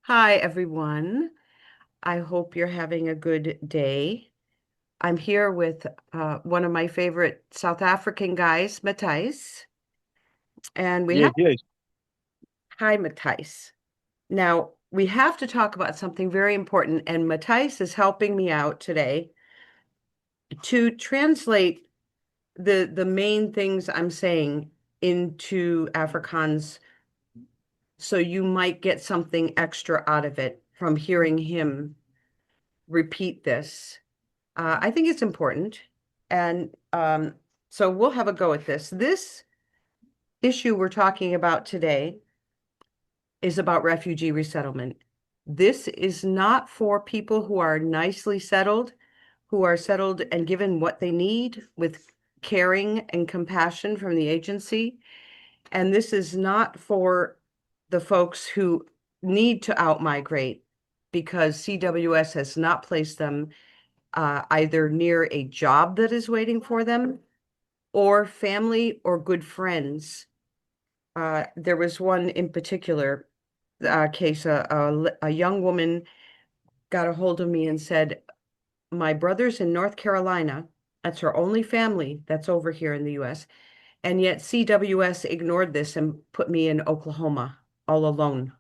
Hi, everyone. I hope you're having a good day. I'm here with one of my favorite South African guys, Matthijs, and we have, Yes, yes. hi, Matthijs. Now, we have to talk about something very important, and Matthijs is helping me out today to translate the main things I'm saying into Afrikaans, so you might get something extra out of it from hearing him repeat this. I think it's important. And so we'll have a go at this. This issue we're talking about today is about refugee resettlement. This is not for people who are nicely settled, who are settled and given what they need with caring and compassion from the agency. And this is not for the folks who need to outmigrate because CWS has not placed them either near a job that is waiting for them or family or good friends. There was one in particular case, a young woman got a hold of me and said, my brother's in North Carolina. That's her only family that's over here in the US. And yet CWS ignored this and put me in Oklahoma all alone.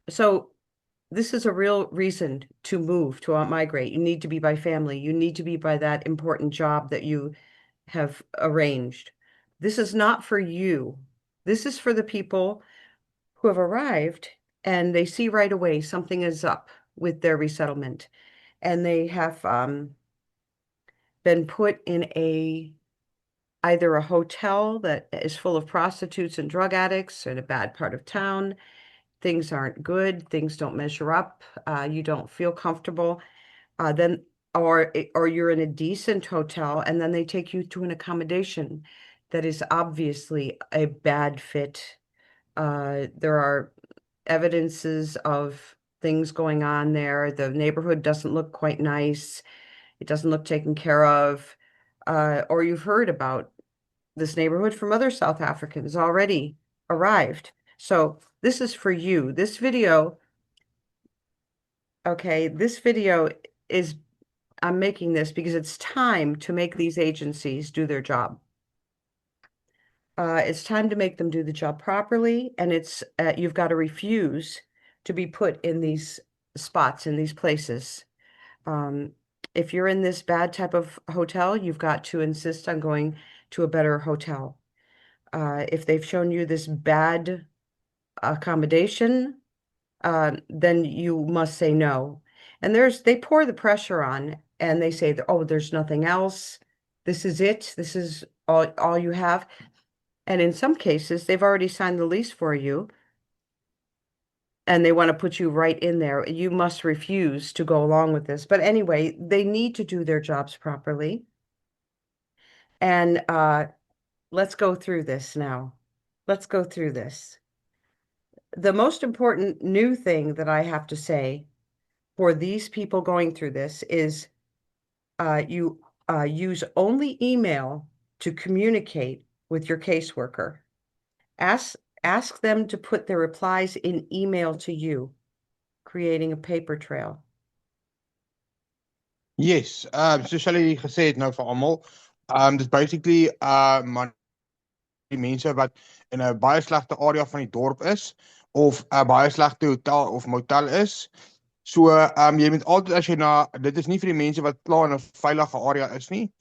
So this is a real reason to move, to migrate. You need to be by family. You need to be by that important job that you have arranged. This is not for you. This is for the people who have arrived and they see right away something is up with their resettlement. And they have been put in either a hotel that is full of prostitutes and drug addicts in a bad part of town. Things aren't good. Things don't measure up. You don't feel comfortable. Then or you're in a decent hotel and then they take you to an accommodation that is obviously a bad fit. There are evidences of things going on there. The neighborhood doesn't look quite nice. It doesn't look taken care of. Or you've heard about this neighborhood from other South Africans already arrived. So this is for you. This video, okay, this video is I'm making this because it's time to make these agencies do their job. It's time to make them do the job properly, and it's you've got to refuse to be put in these spots, in these places. Um, if you're in this bad type of hotel, you've got to insist on going to a better hotel. If they've shown you this bad accommodation, then you must say no. And they pour the pressure on and they say, oh, there's nothing else. This is it. This is all you have. And in some cases, they've already signed the lease for you and they want to put you right in there. You must refuse to go along with this. But anyway, they need to do their jobs properly. And let's go through this now. Let's go through this. The most important new thing that I have to say for these people going through this is you use only email to communicate with your caseworker. Ask ask them to put their replies in email to you, creating a paper trail. Yes, soos hulle gesê het nou vir almal, dis basically man die mense wat in 'n baie slegte area van die dorp is of 'n baie slegte hotel of motel is. So, jy moet altyd as jy dit is nie vir die mense wat klaar in 'n veilige area is nie.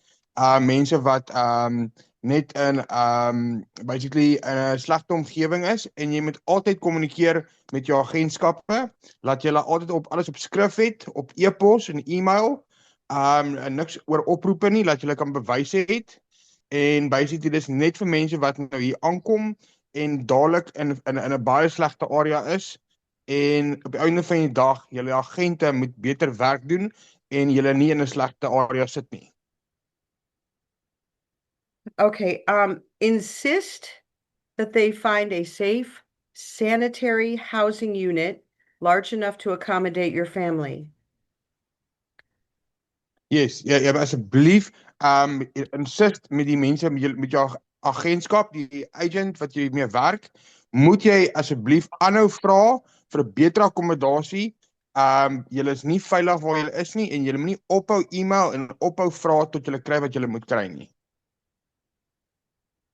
Mense wat net in basically in 'n slegte omgewing is en jy moet altyd kommunikeer met jou agentskappe, laat jy altyd op alles op skrif het, op e-pos en e-mail. En niks oor oproepe nie, laat jy kan bewys het. En basically dis net vir mense wat nou hier aankom en dadelik in 'n baie slegte area is. En op die einde van die dag, julle agente moet beter werk doen en julle nie in 'n slegte area sit nie. Okay, insist that they find a safe, sanitary housing unit large enough to accommodate your family. Yes, ja, asseblief insist met die mense met jou agentskap, die agent wat jy mee werk, moet jy asseblief aanhou vra vir 'n beter akkommodasie. Julle is nie veilig waar julle is nie en julle moenie ophou e-mail en ophou vra tot julle kry wat julle moet kry nie.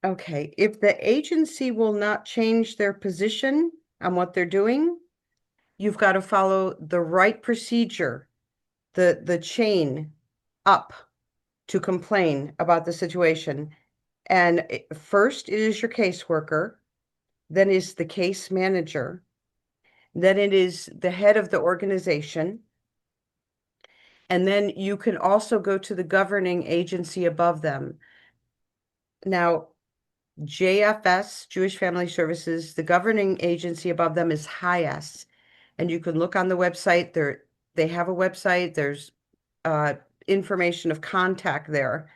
Okay, if the agency will not change their position on what they're doing, you've got to follow the right procedure, the chain up to complain about the situation. And first it is your caseworker, then is the case manager, then it is the head of the organization. And then you can also go to the governing agency above them. Now, JFS, Jewish Family Services, the governing agency above them is HIAS. And you can look on the website. They have a website. There's information of contact there.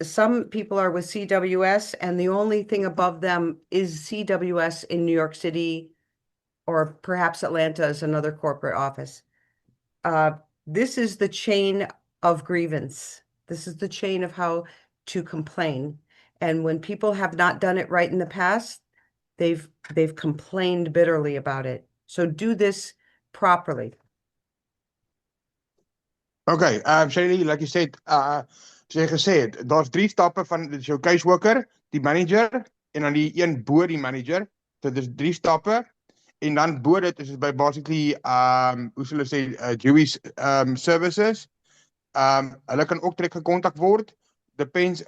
Some people are with CWS, and the only thing above them is CWS in New York City, or perhaps Atlanta is another corporate office. This is the chain of grievance. This is the chain of how to complain. And when people have not done it right in the past, they've complained bitterly about it. So do this properly. Okay, Shirley, like you said, soos jy gesê het, daar's 3 stappe van dit is jou caseworker, die manager en dan die een bo die manager. So dis 3 stappe en dan bo dit is dit by basically hoe sou hulle sê Jewish services. Hulle kan ook direk gekontak word. Depends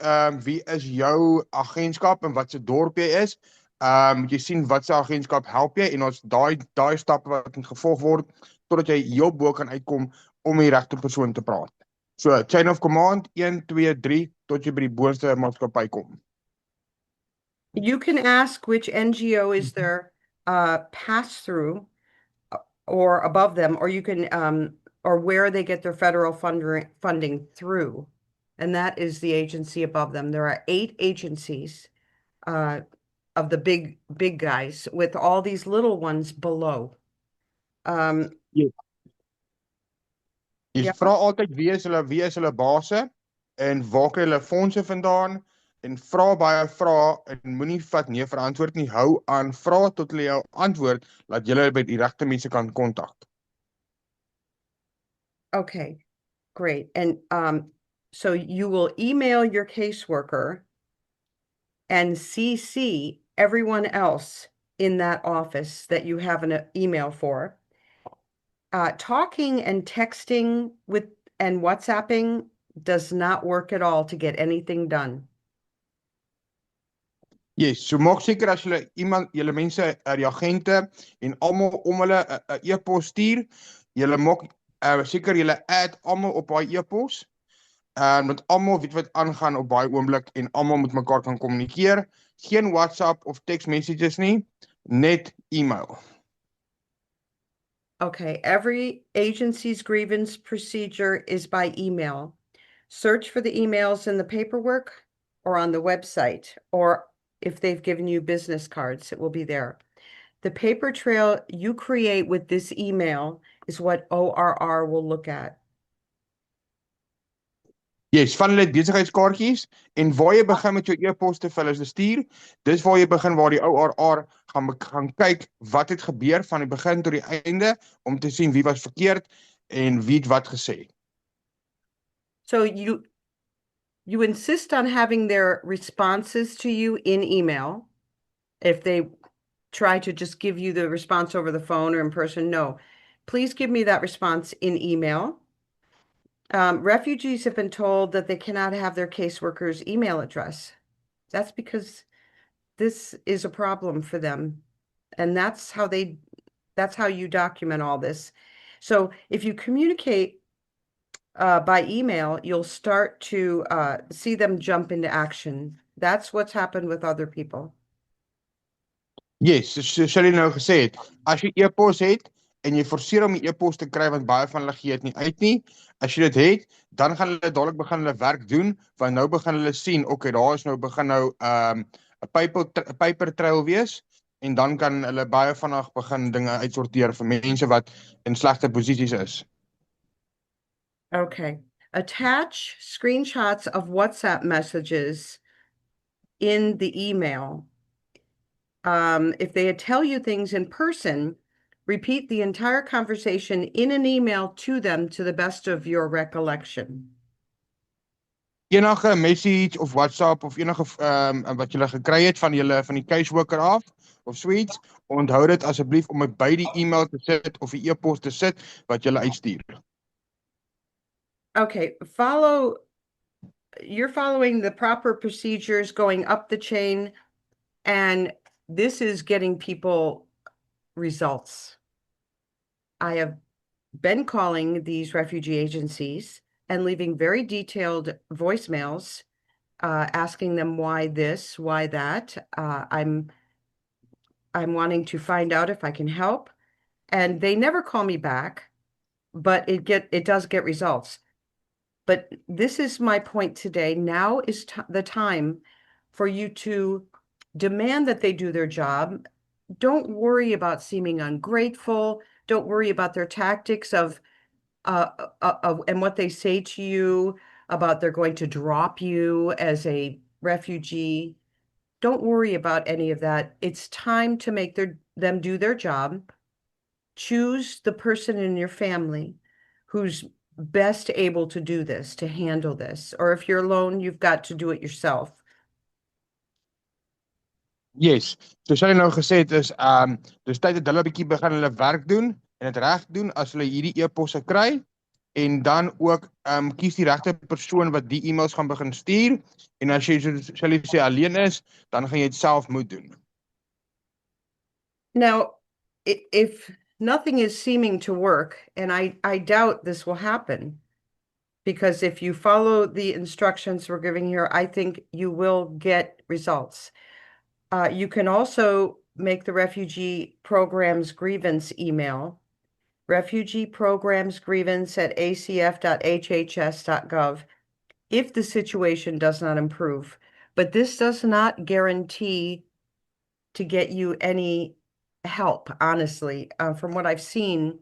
wie is jou agentskap en wat se dorp jy is. Moet jy sien wat se agentskap help jy en ons daai stappe wat moet gevolg word totdat jy heel bo kan uitkom om die regte persoon te praat. So chain of command 1 2 3 tot jy by die boonste maatskappy kom. You can ask which NGO is their pass-through or above them, or you can or where they get their federal funding through. And that is the agency above them. There are 8 agencies of the big guys with all these little ones below. Jy Ja. vra altyd wie is hulle base en waar kry hulle fondse vandaan en vra baie vrae en moenie vat nee vir antwoord nie. Hou aan, vra tot hulle jou antwoord dat jy by die regte mense kan kontak. Okay, great. And so you will email your caseworker and CC everyone else in that office that you have an email for. Talking and texting with and WhatsApping does not work at all to get anything done. Yes, so maak seker as julle mense, die agente en almal om hulle 'n e-pos stuur, julle maak seker julle add almal op daai e-pos. Want almal weet wat aangaan op daai oomblik en almal moet mekaar kan kommunikeer. Geen WhatsApp of text messages nie, net email. Okay, every agency's grievance procedure is by email. Search for the emails in the paperwork or on the website, or if they've given you business cards, it will be there. The paper trail you create with this email is what ORR will look at. Yes, van hulle besigheidskaartjies en waar jy begin met jou e-poste vir hulle stuur, dis waar jy begin waar die ORR gaan kyk wat het gebeur van die begin tot die einde om te sien wie was verkeerd en wie het wat gesê. So you insist on having their responses to you in email. If they try to just give you the response over the phone or in person, no. Please give me that response in email. Refugees have been told that they cannot have their caseworker's email address. That's because this is a problem for them. And that's how you document all this. So if you communicate by email, you'll start to see them jump into action. That's what's happened with other people. Yes, so sal jy nou gesê het, as jy e-pos het en jy forceer om die e-pos te kry want baie van hulle gee dit nie uit nie. As jy dit het, dan gaan hulle dadelik begin hulle werk doen want nou begin hulle sien, okay, daar is nou begin nou 'n paper trail wees en dan kan hulle baie vinnig begin dinge uitsorteer vir mense wat in slegte posisies is. Okay. Attach screenshots of WhatsApp messages in the email. If they tell you things in person, repeat the entire conversation in an email to them to the best of your recollection. Enige message of WhatsApp of enige wat julle gekry het van julle van die caseworker af of suites, onthou dit asseblief om dit by die e-mail te sit of die e-pos te sit wat julle uitstuur. Okay, you're following the proper procedures going up the chain, and this is getting people results. I have been calling these refugee agencies and leaving very detailed voicemails, asking them why this, why that. I'm wanting to find out if I can help, and they never call me back, but it does get results. But this is my point today. Now is the time for you to demand that they do their job. Don't worry about seeming ungrateful. Don't worry about their tactics of and what they say to you about they're going to drop you as a refugee. Don't worry about any of that. It's time to make them do their job. Choose the person in your family who's best able to do this, to handle this. Or if you're alone, you've got to do it yourself. Yes, soos jy nou gesê het is dis tyd dat hulle 'n bietjie begin hulle werk doen en dit reg doen as hulle hierdie e-posse kry en dan ook kies die regte persoon wat die e-mails gaan begin stuur en as jy sal jy sê alleen is, dan gaan jy dit self moet doen. Now, if nothing is seeming to work, and I doubt this will happen, because if you follow the instructions we're giving here, I think you will get results. You can also make the refugee programs grievance email, refugee programs grievance at acf.hhs.gov, if the situation does not improve. But this does not guarantee to get you any help, honestly. From what I've seen,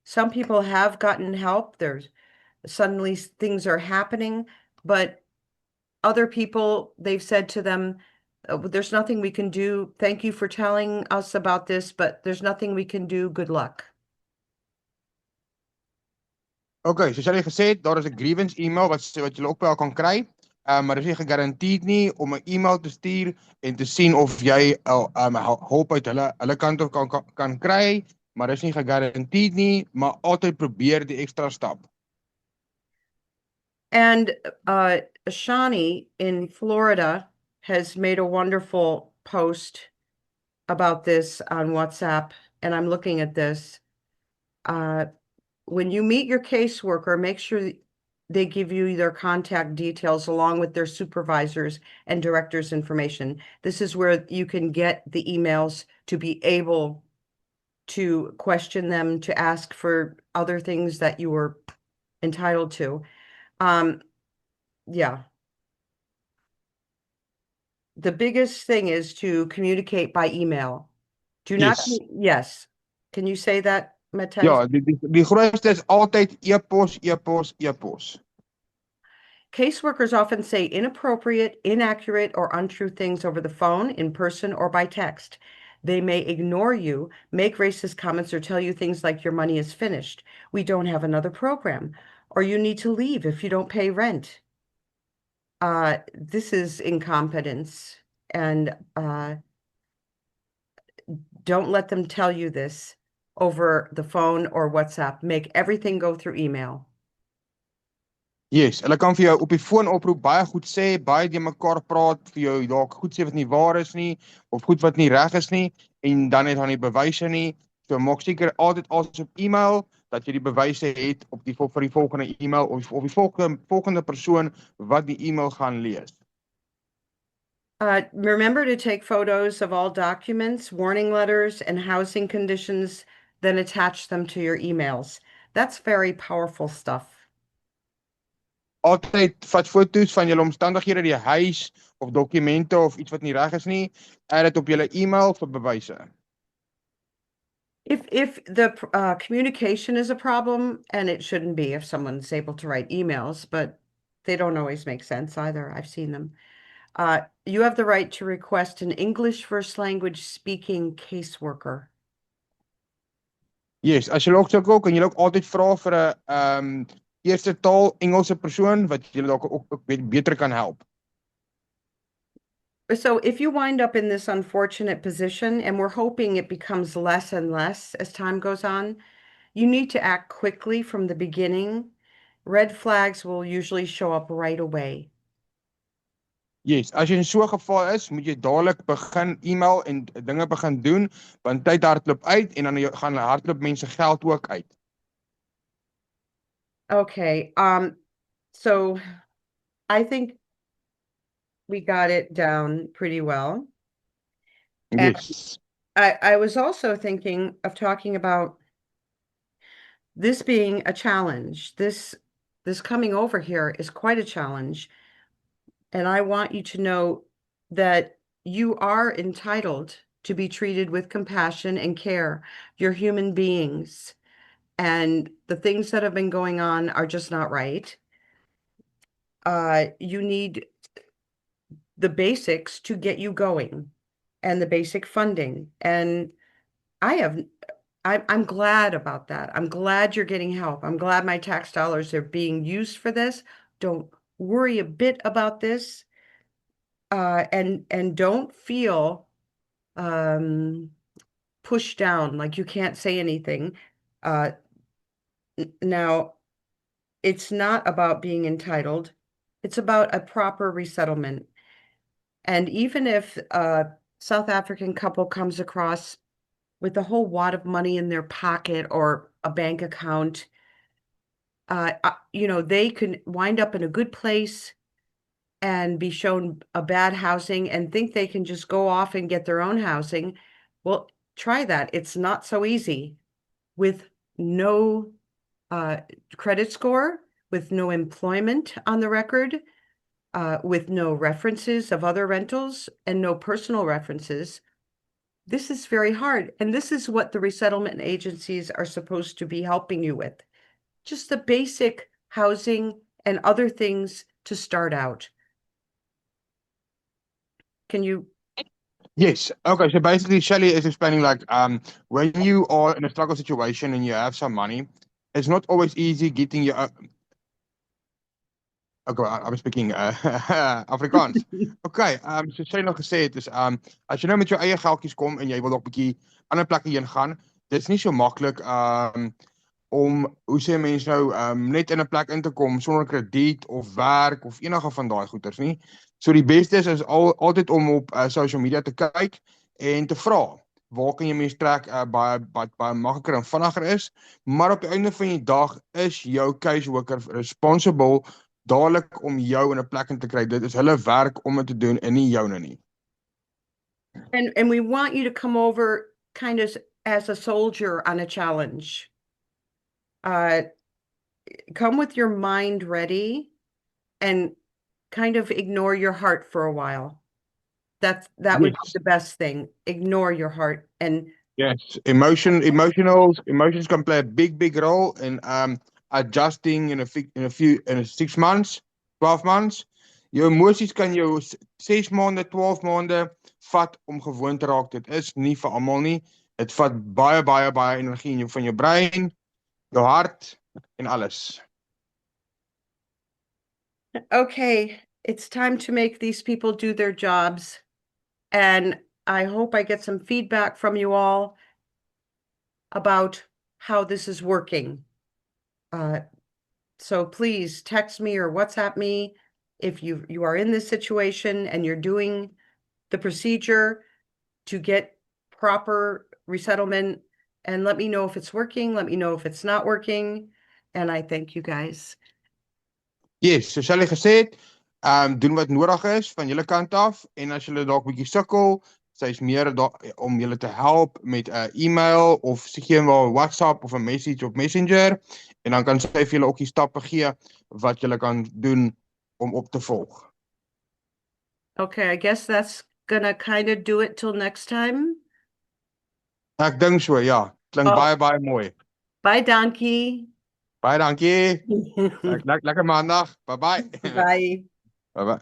some people have gotten help. There's suddenly things are happening, but other people, they've said to them, there's nothing we can do. Thank you for telling us about this, but there's nothing we can do. Good luck. Okay, soos jy gesê het, daar is 'n grievance email wat jy ook wel kan kry. Maar dit is nie gegarandeerd nie om 'n e-mail te stuur en te sien of jy hulp uit hulle kant of kan kry, maar dit is nie gegarandeerd nie, maar altyd probeer die ekstra stap. And Shani in Florida has made a wonderful post about this on WhatsApp, and I'm looking at this. When you meet your caseworker, make sure they give you their contact details along with their supervisors and directors' information. This is where you can get the emails to be able to question them, to ask for other things that you were entitled to. Yeah. The biggest thing is to communicate by email. Do not, yes. Can you say that, Matthijs? Ja, die grootste is altyd e-pos, e-pos, e-pos. Caseworkers often say inappropriate, inaccurate, or untrue things over the phone, in person, or by text. They may ignore you, make racist comments, or tell you things like your money is finished. We don't have another program, or you need to leave if you don't pay rent. This is incompetence, and don't let them tell you this over the phone or WhatsApp. Make everything go through email. Yes, hulle kan vir jou op die foon oproep, baie goed sê, baie die mekaar praat, vir jou dalk goed sê wat nie waar is nie, of goed wat nie reg is nie, en dan het hulle nie bewyse nie. So maak seker altyd alles op e-mail, dat jy die bewyse het op vir die volgende e-mail, of die volgende persoon wat die e-mail gaan lees. Remember to take photos of all documents, warning letters, and housing conditions, then attach them to your emails. That's very powerful stuff. Altyd vat foto's van julle omstandighede, die huis of dokumente of iets wat nie reg is nie, add dit op julle e-mail vir bewyse. If the communication is a problem, and it shouldn't be if someone's able to write emails, but they don't always make sense either. I've seen them. You have the right to request an English first language speaking caseworker. Yes, as jy ook sukkel, kan jy ook altyd vra vir 'n eerste taal Engelse persoon wat julle dalk ook beter kan help. So if you wind up in this unfortunate position, and we're hoping it becomes less and less as time goes on, you need to act quickly from the beginning. Red flags will usually show up right away. Yes, as jy in so 'n geval is, moet jy dadelik begin e-mail en dinge begin doen, want tyd hardloop uit en dan gaan hardloop mense geld ook uit. Okay, so I think we got it down pretty well. And Yes. I was also thinking of talking about this being a challenge. This coming over here is quite a challenge. And I want you to know that you are entitled to be treated with compassion and care. You're human beings. And the things that have been going on are just not right. You need the basics to get you going and the basic funding. And I'm glad about that. I'm glad you're getting help. I'm glad my tax dollars are being used for this. Don't worry a bit about this. And don't feel pushed down, like you can't say anything. Now, it's not about being entitled. It's about a proper resettlement. And even if a South African couple comes across with a whole wad of money in their pocket or a bank account, they can wind up in a good place and be shown a bad housing and think they can just go off and get their own housing. Well, try that. It's not so easy with no credit score, with no employment on the record, with no references of other rentals and no personal references. This is very hard. And this is what the resettlement agencies are supposed to be helping you with. Just the basic housing and other things to start out. Can you? Yes. Okay. So basically, Shelly is explaining like when you are in a struggle situation and you have some money, it's not always easy getting your. Okay, I'm speaking Afrikaans. Okay. So sy nog gesê het is as jy nou met jou eie geldjies kom en jy wil dalk bietjie ander plekke heen gaan, dit's nie so maklik om hoe sê mense nou net in 'n plek in te kom sonder krediet of werk of enige van daai goeders nie. So die beste is altyd om op social media te kyk en te vra waar kan jy mense trek baie makliker en vinniger is, maar op die einde van die dag is jou caseworker responsible dadelik om jou in 'n plek in te kry. Dit is hulle werk om dit te doen en nie joune nie. And we want you to come over kind of as a soldier on a challenge. Come with your mind ready and kind of ignore your heart for a while. That would be the best thing. Ignore your heart and yes, emotions can play a big role in adjusting in 6 months, 12 months. Jou emosies kan jou 6 maande, 12 maande vat om gewoon te raak. Dit is nie vir almal nie. Dit vat baie energie van jou brein, jou hart en alles. Okay, it's time to make these people do their jobs. And I hope I get some feedback from you all about how this is working. So please text me or WhatsApp me if you are in this situation and you're doing the procedure to get proper resettlement, and let me know if it's working, let me know if it's not working, and I thank you guys. Yes, soos hulle gesê het, doen wat nodig is van julle kant af en as julle dalk bietjie sukkel, sy's meer om julle te help met 'n e-mail of gee maar WhatsApp of 'n message op Messenger en dan kan sy vir julle ook die stappe gee wat julle kan doen om op te volg. Okay, I guess that's gonna kind of do it till next time. Ek dink so, ja. Klink baie mooi. Bye, Donkey. Baie dankie. Lekker maandag. Bye. Bye. Bye.